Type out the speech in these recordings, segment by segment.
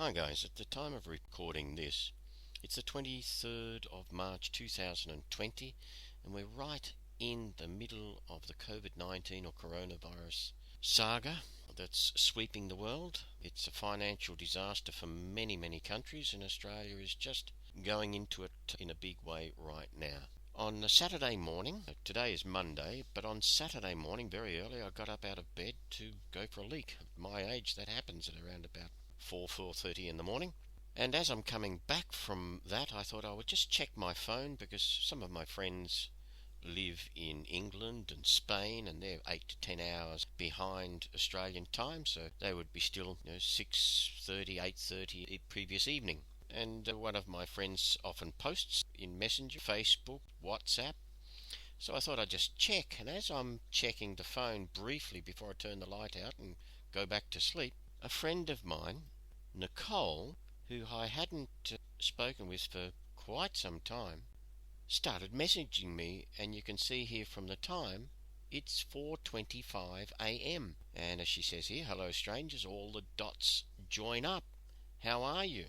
Hi guys, at the time of recording this, it's the 23rd of March 2020 and we're right in the middle of the COVID-19 or coronavirus saga that's sweeping the world. It's a financial disaster for many countries, and Australia is just going into it in a big way right now. On a Saturday morning, today is Monday, but on Saturday morning very early I got up out of bed to go for a leak. At my age that happens at around about 4:30 in the morning, and as I'm coming back from that I thought I would just check my phone because some of my friends live in England and Spain and they're 8 to 10 hours behind Australian time, so they would be still 6:30, 8:30 previous evening. And one of my friends often posts in Messenger, Facebook, WhatsApp, so I thought I'd just check. And as I'm checking the phone briefly before I turn the light out and go back to sleep, a friend of mine, Nicole, who I hadn't spoken with for quite some time, started messaging me, and you can see here from the time, it's 4:25 a.m. And as she says here, hello strangers, all the dots join up. How are you?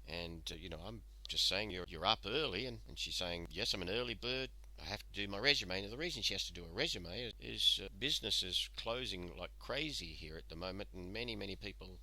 And, I'm just saying you're up early, and she's saying, yes, I'm an early bird. I have to do my resume. Now, the reason she has to do a resume is businesses closing like crazy here at the moment, and many people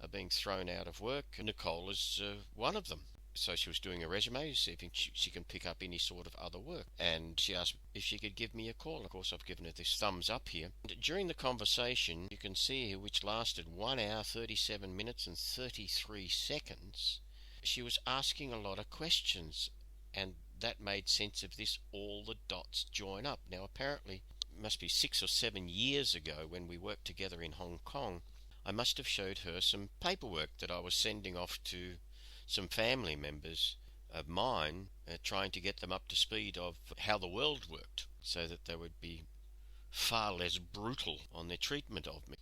are being thrown out of work. Nicole is one of them. So she was doing a resume, see if she can pick up any sort of other work. And she asked if she could give me a call. Of course, I've given her this thumbs up here. And during the conversation, you can see here, which lasted 1 hour, 37 minutes and 33 seconds, she was asking a lot of questions, and that made sense of this, all the dots join up. Now apparently it must be 6 or 7 years ago when we worked together in Hong Kong, I must have showed her some paperwork that I was sending off to some family members of mine, trying to get them up to speed of how the world worked so that they would be far less brutal on their treatment of me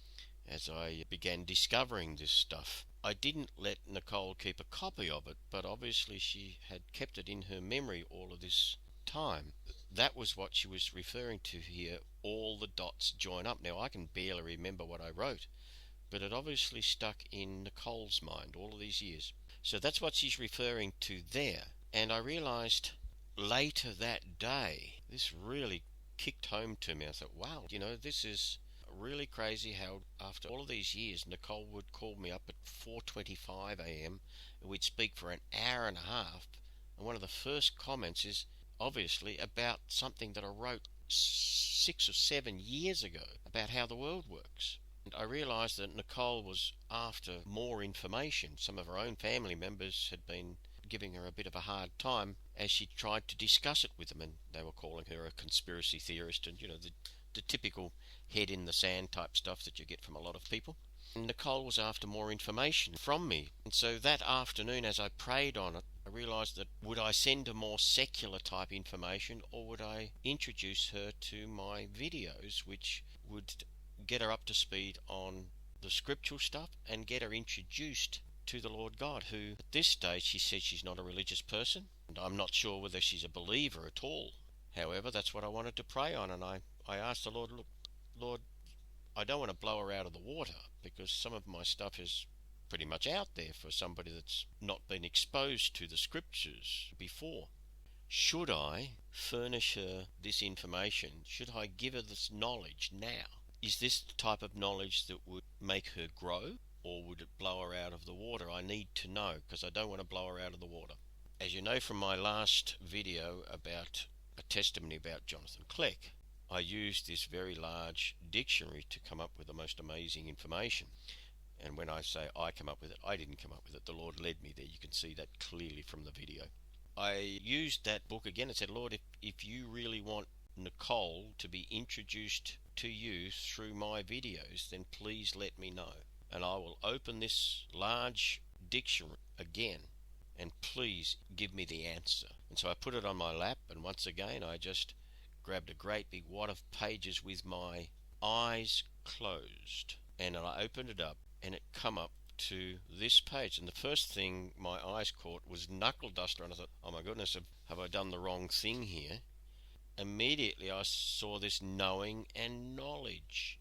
as I began discovering this stuff. I didn't let Nicole keep a copy of it, but obviously she had kept it in her memory all of this time. That was what she was referring to here, all the dots join up. Now I can barely remember what I wrote, but it obviously stuck in Nicole's mind all of these years. So that's what she's referring to there. And I realised later that day, this really kicked home to me. I thought, wow, this is really crazy how after all of these years Nicole would call me up at 4:25 a.m. and we'd speak for an hour and a half, and one of the first comments is obviously about something that I wrote 6 or 7 years ago about how the world works. And I realised that Nicole was after more information. Some of her own family members had been giving her a bit of a hard time as she tried to discuss it with them, and they were calling her a conspiracy theorist and the typical head in the sand type stuff that you get from a lot of people. And Nicole was after more information from me, and so that afternoon as I prayed on it, I realised that would I send her more secular type information, or would I introduce her to my videos which would get her up to speed on the scriptural stuff and get her introduced to the Lord God, who at this stage she says she's not a religious person, and I'm not sure whether she's a believer at all. However, that's what I wanted to pray on, and I asked the Lord, look, Lord, I don't want to blow her out of the water because some of my stuff is pretty much out there for somebody that's not been exposed to the scriptures before. Should I furnish her this information? Should I give her this knowledge now? Is this the type of knowledge that would make her grow, or would it blow her out of the water? I need to know, because I don't want to blow her out of the water. As you know from my last video about a testimony about Jonathan Cleck, I used this very large dictionary to come up with the most amazing information. And when I say I come up with it, I didn't come up with it. The Lord led me there. You can see that clearly from the video. I used that book again and said, Lord, if you really want Nicole to be introduced to you through my videos, then please let me know. And I will open this large dictionary again, and please give me the answer. And so I put it on my lap, and once again I just grabbed a great big wad of pages with my eyes closed, and I opened it up, and it come up to this page, and the first thing my eyes caught was knuckle duster, and I thought, oh my goodness, have I done the wrong thing here? Immediately I saw this knowing and knowledge,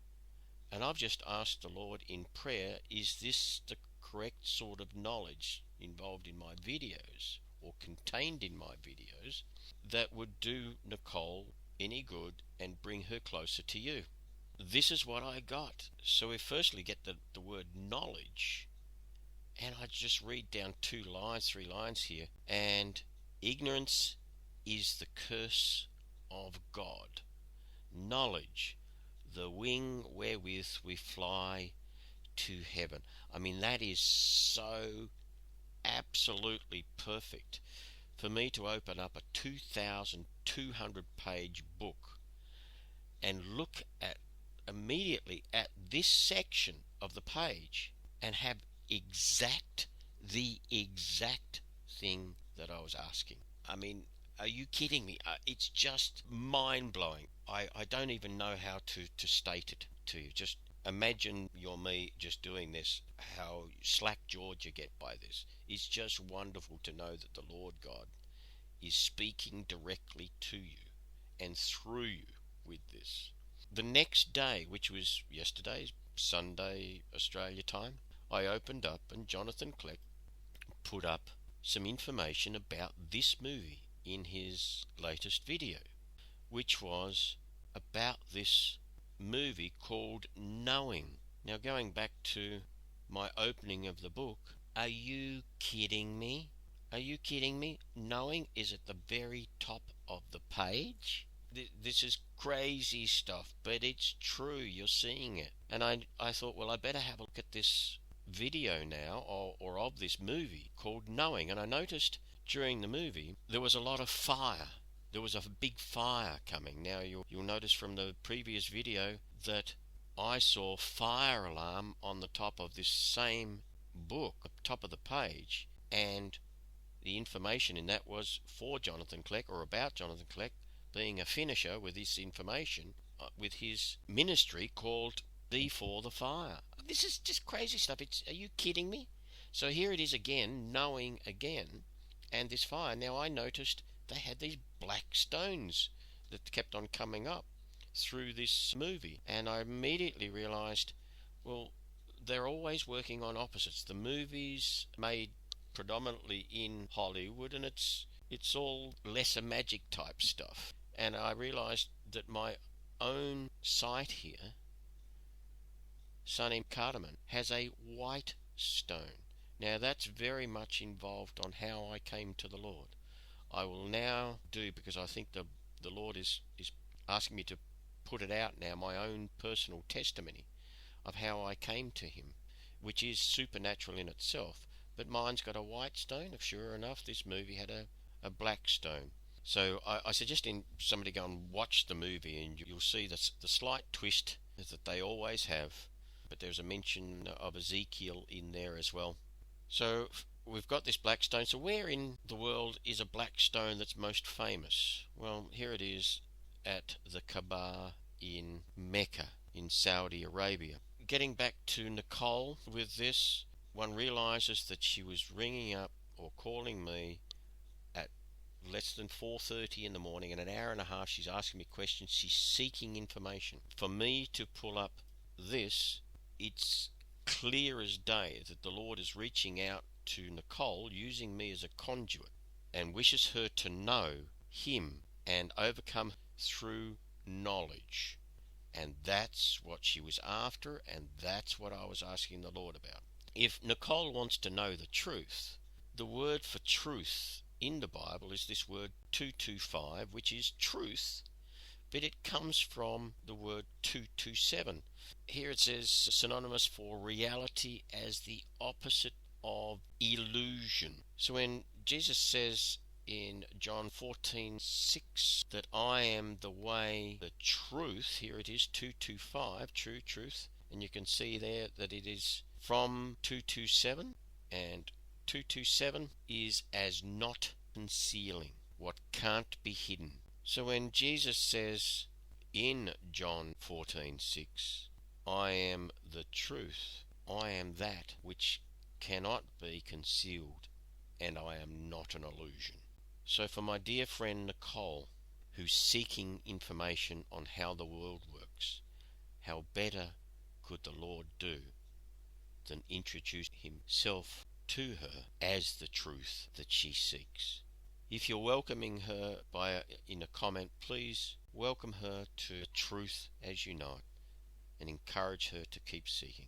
and I've just asked the Lord in prayer, is this the correct sort of knowledge involved in my videos or contained in my videos that would do Nicole any good and bring her closer to you. This is what I got. So we firstly get the word knowledge, and I just read down 3 lines here, and ignorance is the curse of God. Knowledge, the wing wherewith we fly to heaven. I mean, that is so absolutely perfect for me to open up a 2,200 page book and look at immediately at this section of the page and have the exact thing that I was asking. I mean, are you kidding me? It's just mind-blowing. I don't even know how to state it to you. Just imagine you're me just doing this, how slack-jawed you get by this. It's just wonderful to know that the Lord God is speaking directly to you and through you with this. The next day, which was yesterday, Sunday, Australia time, I opened up and Jonathan Kleck put up some information about this movie in his latest video, which was about this movie called Knowing. Now, going back to my opening of the book, are you kidding me? Are you kidding me? Knowing is at the very top of the page. This is crazy stuff, but it's true. You're seeing it. And I thought, well, I better have a look at this video now, or of this movie called Knowing. And I noticed during the movie there was a lot of fire. There was a big fire coming. Now you'll notice from the previous video that I saw fire alarm on the top of this same book, top of the page, and the information in that was for Jonathan Kleck, or about Jonathan Kleck being a finisher with this information, with his ministry called Before the Fire. This is just crazy stuff. Are you kidding me? So here it is again, Knowing again, and this fire. Now I noticed they had these black stones that kept on coming up through this movie, and I immediately realized, well, they're always working on opposites. The movie's made predominantly in Hollywood, and it's all lesser magic type stuff. And I realized that my own site here, Sonny, has a white stone. Now that's very much involved on how I came to the Lord. I will now do, because I think the Lord is asking me to put it out now, my own personal testimony of how I came to him, which is supernatural in itself. But mine's got a white stone. Sure enough, this movie had a black stone. So I suggest somebody go and watch the movie, and you'll see the slight twist that they always have. But there's a mention of Ezekiel in there as well. So we've got this black stone. So where in the world is a black stone that's most famous? Well, here it is at the Kaaba in Mecca, in Saudi Arabia. Getting back to Nicole with this, one realizes that she was ringing up or calling me at less than 4:30 in the morning, and an hour and a half she's asking me questions. She's seeking information. For me to pull up this, it's clear as day that the Lord is reaching out to Nicole, using me as a conduit, and wishes her to know him and overcome through knowledge. And that's what she was after, and that's what I was asking the Lord about. If Nicole wants to know the truth, the word for truth in the Bible is this word 225, which is truth, but it comes from the word 227. Here it says synonymous for reality as the opposite of illusion. So when Jesus says in John 14:6 that I am the way, the truth, here it is 225, true truth, and you can see there that it is from 227, and 227 is as not concealing, what can't be hidden. So when Jesus says in John 14:6, I am the truth, I am that which cannot be concealed, and I am not an illusion. So for my dear friend Nicole, who's seeking information on how the world works, how better could the Lord do than introduce himself to her as the truth that she seeks. If you're welcoming her in a comment, please welcome her to the truth as you know it and encourage her to keep seeking.